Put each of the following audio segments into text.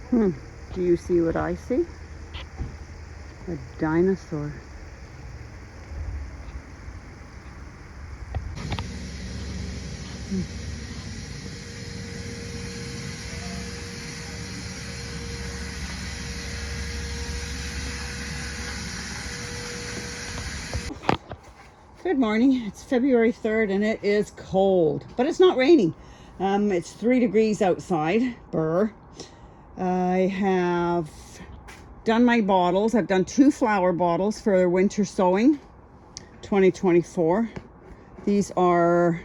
Do you see what I see? A dinosaur. Good morning. It's February 3rd and it is cold, but it's not raining. It's 3 degrees outside. Brr. I have done my bottles. I've done 2 flower bottles for winter sowing 2024. These are,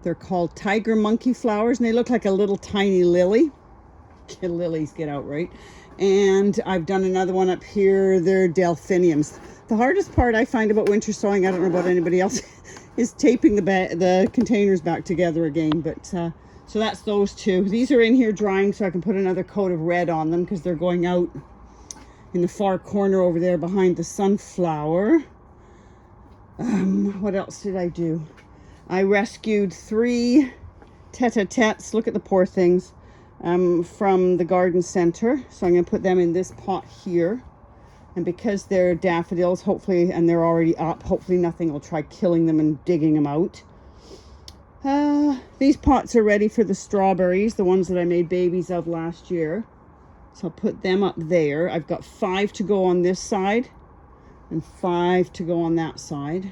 they're called tiger monkey flowers, and they look like a little tiny lily. Lilies get out, right? And I've done another one up here. They're delphiniums. The hardest part I find about winter sowing, I don't know about anybody else, is taping the containers back together again. But so that's those 2. These are in here drying so I can put another coat of red on them because they're going out in the far corner over there behind the sunflower. What else did I do? I rescued 3 tete-a-tetes. Look at the poor things. From the garden center. So I'm going to put them in this pot here. And because they're daffodils, hopefully, and they're already up, hopefully nothing will try killing them and digging them out. These pots are ready for the strawberries, the ones that I made babies of last year. So I'll put them up there. I've got 5 to go on this side and 5 to go on that side.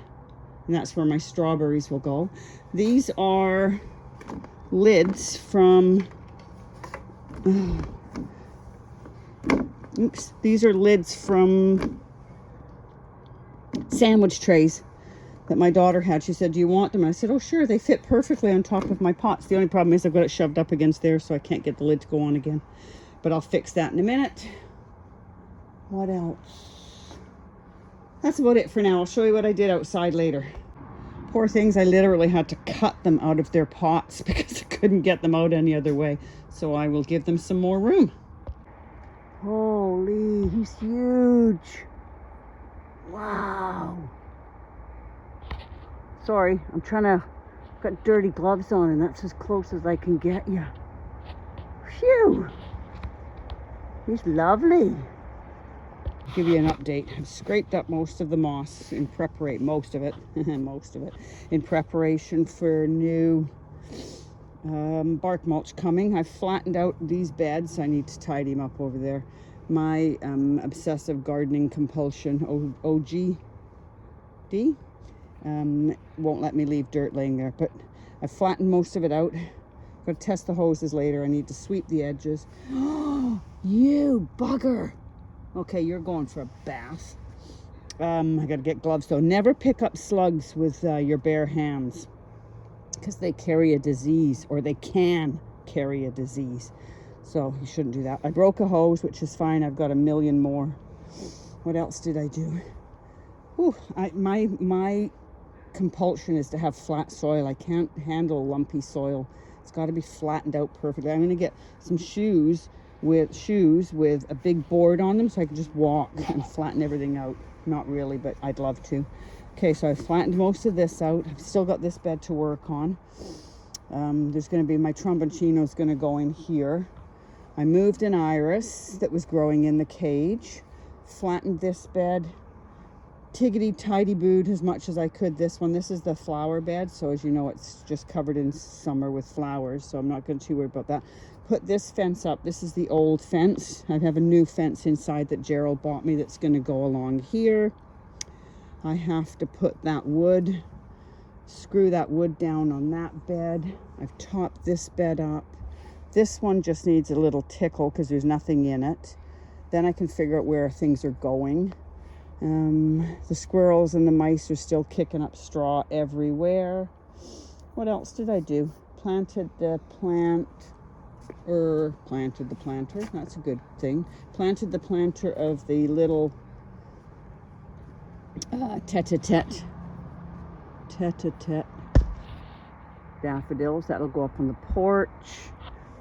And that's where my strawberries will go. These are lids from... Oops, these are lids from sandwich trays that my daughter had. She said, do you want them? And I said, oh sure, they fit perfectly on top of my pots. The only problem is I've got it shoved up against there, so I can't get the lid to go on again. But I'll fix that in a minute. What else? That's about it for now. I'll show you what I did outside later. Poor things, I literally had to cut them out of their pots because I couldn't get them out any other way. So I will give them some more room. Holy, he's huge. Wow. Sorry, I'm trying to, got dirty gloves on and that's as close as I can get you. Phew. He's lovely. I'll give you an update. I've scraped up most of the moss in preparation, most of it in preparation for new bark mulch coming. I've flattened out these beds. I need to tidy them up over there. My obsessive gardening compulsion, OGD, won't let me leave dirt laying there, but I've flattened most of it out. Got to test the hoses later. I need to sweep the edges. You bugger. Okay, you're going for a bath. I got to get gloves though. Never pick up slugs with your bare hands because they carry a disease, or they can carry a disease. So you shouldn't do that. I broke a hose, which is fine. I've got a million more. What else did I do? Ooh, my compulsion is to have flat soil. I can't handle lumpy soil. It's got to be flattened out perfectly. I'm going to get some shoes with a big board on them so I can just walk and flatten everything out. Not really, but I'd love to. Okay, so I flattened most of this out. I've still got this bed to work on. There's going to be, my tromboncino is going to go in here. I moved an iris that was growing in the cage. Flattened this bed. Tiggity tidy booed as much as I could this one. This is the flower bed, so as you know, it's just covered in summer with flowers, so I'm not going to too worry about that. Put this fence up. This is the old fence. I have a new fence inside that Gerald bought me that's going to go along here. I have to put that wood, screw that wood down on that bed. I've topped this bed up. This one just needs a little tickle because there's nothing in it. Then I can figure out where things are going. The squirrels and the mice are still kicking up straw everywhere. What else did I do? Planted the planter. That's a good thing. Planted the planter of the little tete-a-tete daffodils. That'll go up on the porch.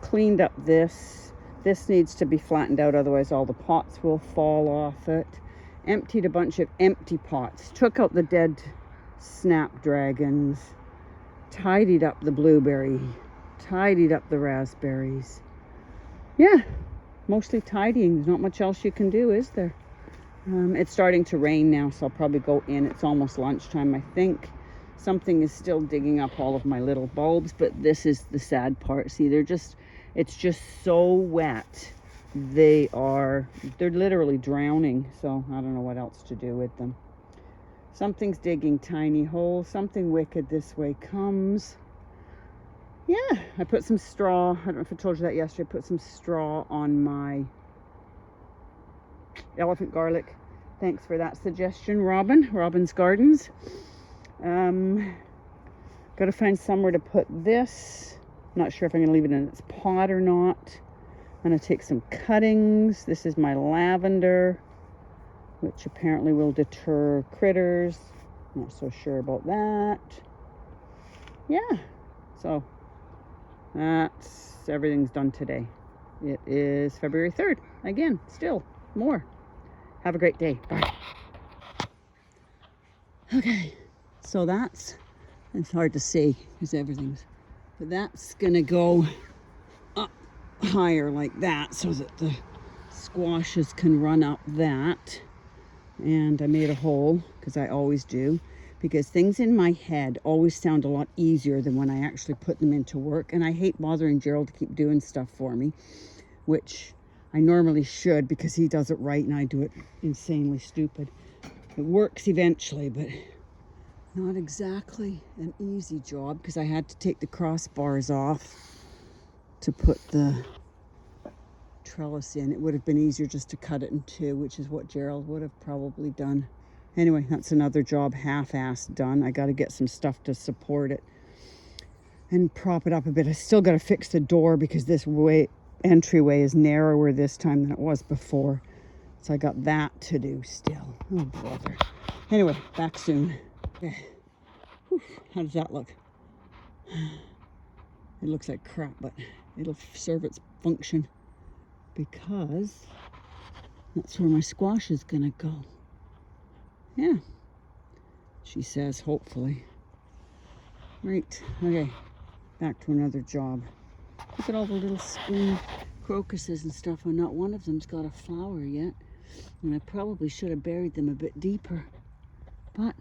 Cleaned up this. This needs to be flattened out, otherwise all the pots will fall off it. Emptied a bunch of empty pots. Took out the dead snapdragons. Tidied up the blueberry. Tidied up the raspberries. Yeah, mostly tidying. There's not much else you can do, is there? It's starting to rain now, so I'll probably go in. It's almost lunchtime, I think. Something is still digging up all of my little bulbs, but this is the sad part. See, it's just so wet. They're literally drowning, so I don't know what else to do with them. Something's digging tiny holes. Something wicked this way comes. Yeah, I put some straw. I don't know if I told you that yesterday. I put some straw on my elephant garlic. Thanks for that suggestion, Robin's Gardens. Gotta find somewhere to put this. Not sure if I'm gonna leave it in its pot or not. I'm gonna take some cuttings. This is my lavender, which apparently will deter critters. Not so sure about that. Yeah, so everything's done today. It is February 3rd. Again, still more. Have a great day. Bye. Okay, so it's hard to see because but that's gonna go up higher like that so that the squashes can run up that. And I made a hole, because I always do, because things in my head always sound a lot easier than when I actually put them into work. And I hate bothering Gerald to keep doing stuff for me, which I normally should, because he does it right and I do it insanely stupid. It works eventually, but not exactly an easy job, because I had to take the crossbars off to put the trellis in. It would have been easier just to cut it in two, which is what Gerald would have probably done. Anyway, that's another job half-assed done. I got to get some stuff to support it and prop it up a bit. I still got to fix the door, because this entryway is narrower this time than it was before. So I got that to do still. Oh, brother. Anyway, back soon. Okay. Whew, how does that look? It looks like crap, but it'll serve its function, because that's where my squash is gonna go. Yeah, she says, hopefully. Right, okay, back to another job. Look at all the little spring crocuses and stuff, and not one of them's got a flower yet. And I probably should have buried them a bit deeper, but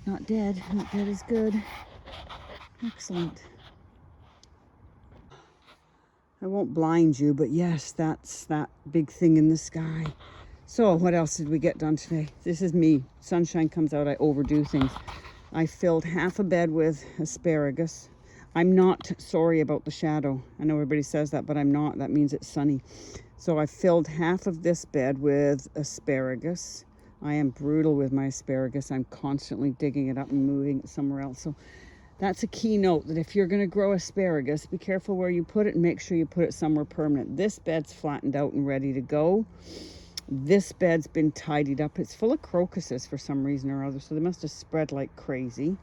not dead. Not dead is good. Excellent. I won't blind you, but yes, that's that big thing in the sky. So what else did we get done today? This is me. Sunshine comes out, I overdo things. I filled half a bed with asparagus. I'm not sorry about the shadow. I know everybody says that, but I'm not. That means it's sunny. So I filled half of this bed with asparagus. I am brutal with my asparagus. I'm constantly digging it up and moving it somewhere else. So that's a key note, that if you're going to grow asparagus, be careful where you put it and make sure you put it somewhere permanent. This bed's flattened out and ready to go. This bed's been tidied up. It's full of crocuses for some reason or other, so they must have spread like crazy.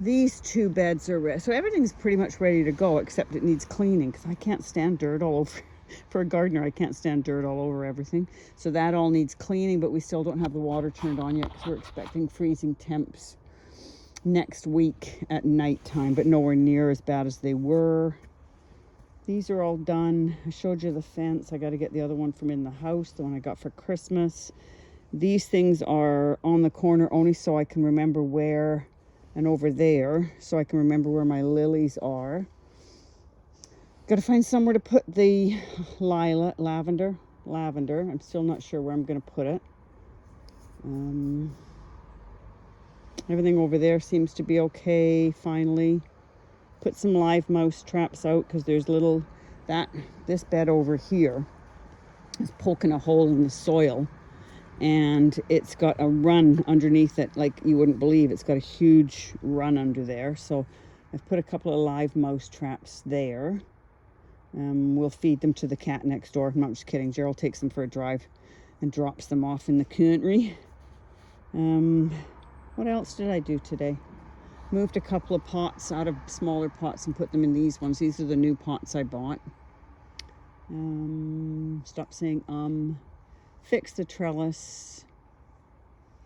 These two beds are ready. So everything's pretty much ready to go, except it needs cleaning, because I can't stand dirt all over. For a gardener, I can't stand dirt all over everything. So that all needs cleaning, but we still don't have the water turned on yet, because we're expecting freezing temps next week at nighttime, but nowhere near as bad as they were. These are all done. I showed you the fence. I got to get the other one from in the house, the one I got for Christmas. These things are on the corner only so I can remember where, and over there, so I can remember where my lilies are. Got to find somewhere to put the lavender. I'm still not sure where I'm going to put it. Everything over there seems to be okay, finally. Put some live mouse traps out, because there's this bed over here is poking a hole in the soil, and it's got a run underneath it like you wouldn't believe. It's got a huge run under there. So I've put a couple of live mouse traps there. We'll feed them to the cat next door. I'm not just kidding. Gerald takes them for a drive and drops them off in the country. What else did I do today? Moved a couple of pots out of smaller pots and put them in these ones. These are the new pots I bought. Stop saying fixed the trellis.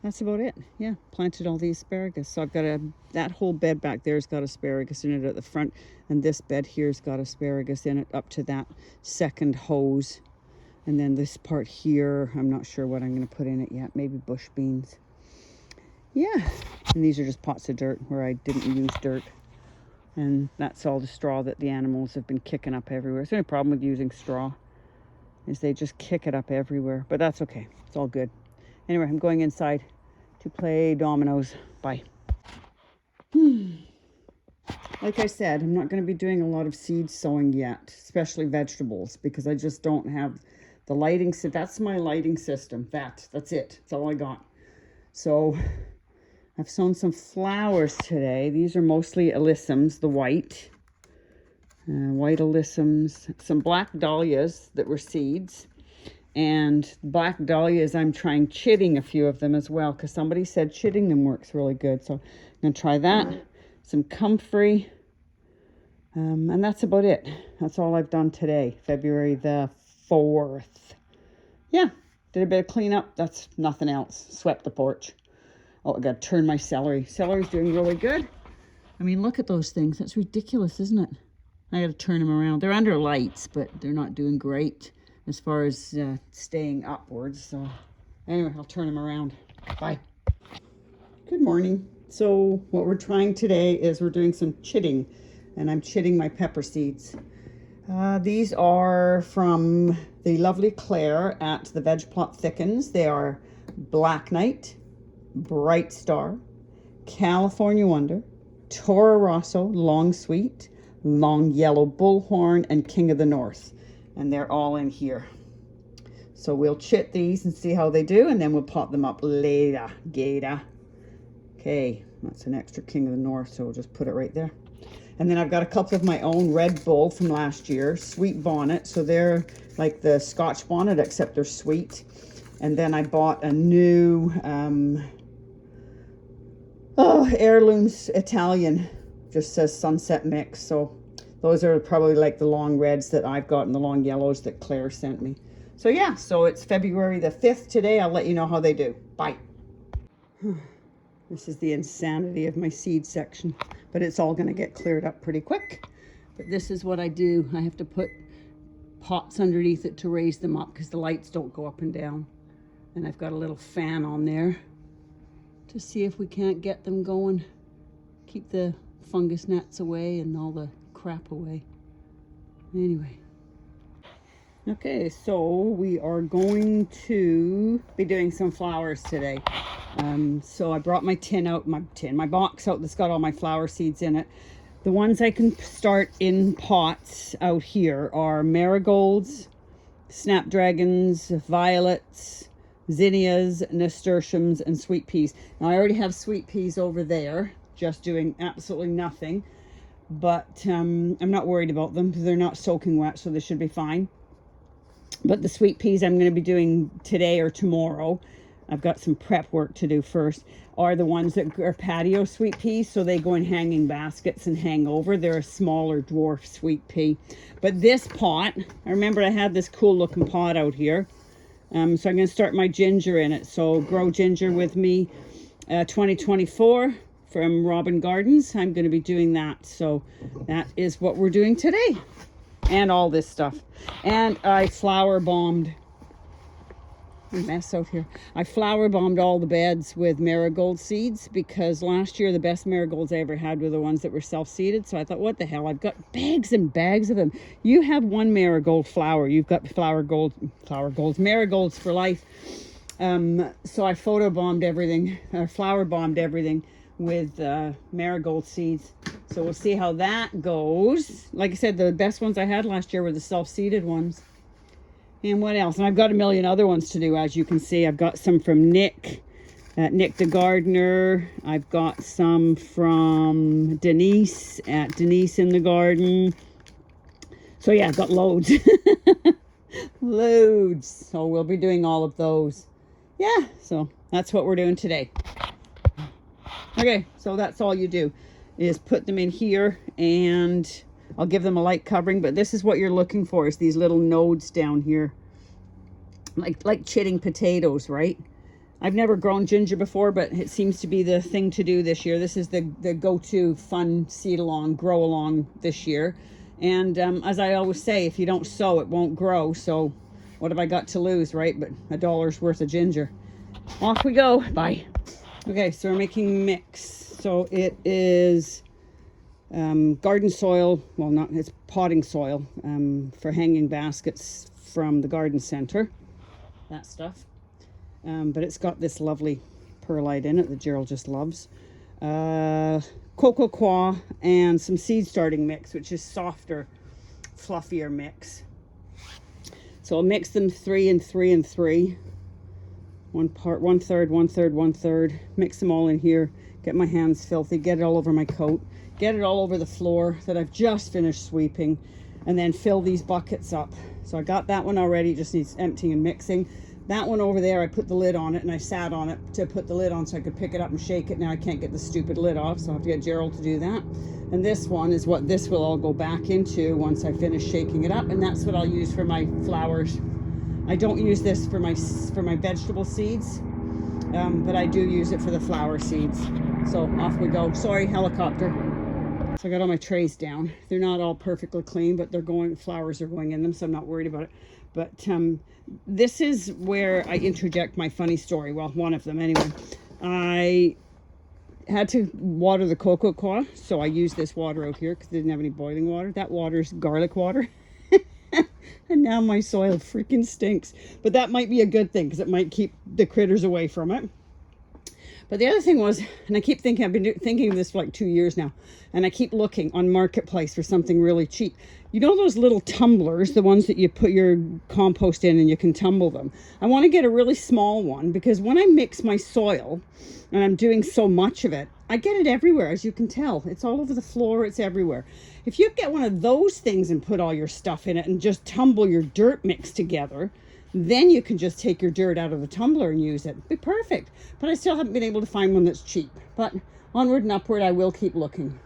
that's about it. Yeah, planted all the asparagus. So I've got that whole bed back there's got asparagus in it at the front, and this bed here's got asparagus in it up to that second hose. And then this part here, I'm not sure what I'm going to put in it yet. Maybe bush beans. Yeah, and these are just pots of dirt where I didn't use dirt. And that's all the straw that the animals have been kicking up everywhere. It's the only problem with using straw is they just kick it up everywhere. But that's okay. It's all good. Anyway, I'm going inside to play dominoes. Bye. Like I said, I'm not going to be doing a lot of seed sowing yet, especially vegetables, because I just don't have the lighting. That's my lighting system. That's it. That's all I got. So I've sown some flowers today. These are mostly alyssums, the white alyssums, some black dahlias that were seeds. And black dahlias, I'm trying chitting a few of them as well, because somebody said chitting them works really good. So I'm going to try that. Some comfrey. And that's about it. That's all I've done today, February the 4th. Yeah, did a bit of cleanup. That's nothing else. Swept the porch. Oh, I got to turn my celery. Celery's doing really good. I mean, look at those things. That's ridiculous, isn't it? I got to turn them around. They're under lights, but they're not doing great as far as staying upwards. So anyway, I'll turn them around. Bye. Good morning. So what we're trying today is we're doing some chitting, and I'm chitting my pepper seeds. These are from the lovely Clare at the veg plot Thickens. They are Black Knight, Bright Star, California Wonder, Toro Rosso, Long Sweet, Long Yellow Bullhorn, and King of the North. And they're all in here. So we'll chit these and see how they do, and then we'll pot them up later. Okay, that's an extra King of the North, so we'll just put it right there. And then I've got a couple of my own Red Bull from last year, Sweet Bonnet. So they're like the Scotch bonnet, except they're sweet. And then I bought a new heirlooms Italian, just says Sunset Mix. So those are probably like the long reds that I've got and the long yellows that Claire sent me. So yeah, so it's February the 5th today. I'll let you know how they do. Bye. This is the insanity of my seed section, but it's all going to get cleared up pretty quick. But this is what I do. I have to put pots underneath it to raise them up because the lights don't go up and down. And I've got a little fan on there to see if we can't get them going. Keep the fungus gnats away and all the crap away. Anyway. Okay, so we are going to be doing some flowers today. So I brought my my box out that's got all my flower seeds in it. The ones I can start in pots out here are marigolds, snapdragons, violets, zinnias, nasturtiums, and sweet peas. Now I already have sweet peas over there, just doing absolutely nothing. But I'm not worried about them because they're not soaking wet, so they should be fine. But the sweet peas I'm going to be doing today or tomorrow, I've got some prep work to do first, are the ones that are patio sweet peas. So they go in hanging baskets and hang over. They're a smaller dwarf sweet pea. But this pot, I remember I had this cool looking pot out here. So I'm going to start my ginger in it. So Grow Ginger With Me 2024 from Robin Gardens. I'm going to be doing that. So that is what we're doing today. And all this stuff. And I flower bombed. A mess out here. I flower bombed all the beds with marigold seeds because last year the best marigolds I ever had were the ones that were self-seeded. So I thought, what the hell? I've got bags and bags of them. You have one marigold flower. You've got marigolds for life. So I photobombed everything, or flower bombed everything with marigold seeds. So we'll see how that goes. Like I said, the best ones I had last year were the self-seeded ones. And what else? And I've got a million other ones to do, as you can see. I've got some from Nick the gardener. I've got some from Denise at Denise in the Garden. So yeah, I've got loads. Loads. So we'll be doing all of those. Yeah, so that's what we're doing today. Okay, so that's all you do is put them in here, and I'll give them a light covering. But this is what you're looking for, is these little nodes down here, like chitting potatoes, right? I've never grown ginger before, but it seems to be the thing to do this year. This is the go-to fun seed along, grow along this year. And as I always say, if you don't sow, it won't grow. So what have I got to lose, right? But $1 worth of ginger. Off we go. Bye. Okay, so we're making mix. So it is garden soil. Well, not, it's potting soil for hanging baskets from the garden center. That stuff. But it's got this lovely perlite in it that Gerald just loves. Cocoa coir and some seed starting mix, which is softer, fluffier mix. So I'll mix them 3 and 3 and 3. One part, 1/3, 1/3, 1/3. Mix them all in here. Get my hands filthy. Get it all over my coat. Get it all over the floor that I've just finished sweeping. And then fill these buckets up. So I got that one already. Just needs emptying and mixing. That one over there, I put the lid on it and I sat on it to put the lid on so I could pick it up and shake it. Now I can't get the stupid lid off, so I'll have to get Gerald to do that. And this one is what this will all go back into once I finish shaking it up, and that's what I'll use for my flowers. I don't use this for my vegetable seeds, but I do use it for the flower seeds. So off we go. Sorry, helicopter. So I got all my trays down. They're not all perfectly clean, but they're going, flowers are going in them, so I'm not worried about it. But this is where I interject my funny story. Well, one of them anyway. I had to water the cocoa coir, so I used this water out here because I didn't have any boiling water. That water's garlic water. And now my soil freaking stinks. But that might be a good thing because it might keep the critters away from it. But the other thing was, and I keep thinking, I've been thinking of this for like 2 years now, and I keep looking on Marketplace for something really cheap. You know those little tumblers, the ones that you put your compost in and you can tumble them? I want to get a really small one because when I mix my soil, and I'm doing so much of it, I get it everywhere, as you can tell. It's all over the floor, it's everywhere. If you get one of those things and put all your stuff in it and just tumble your dirt mix together, then you can just take your dirt out of the tumbler and use it. It'd be perfect. But I still haven't been able to find one that's cheap. But onward and upward, I will keep looking.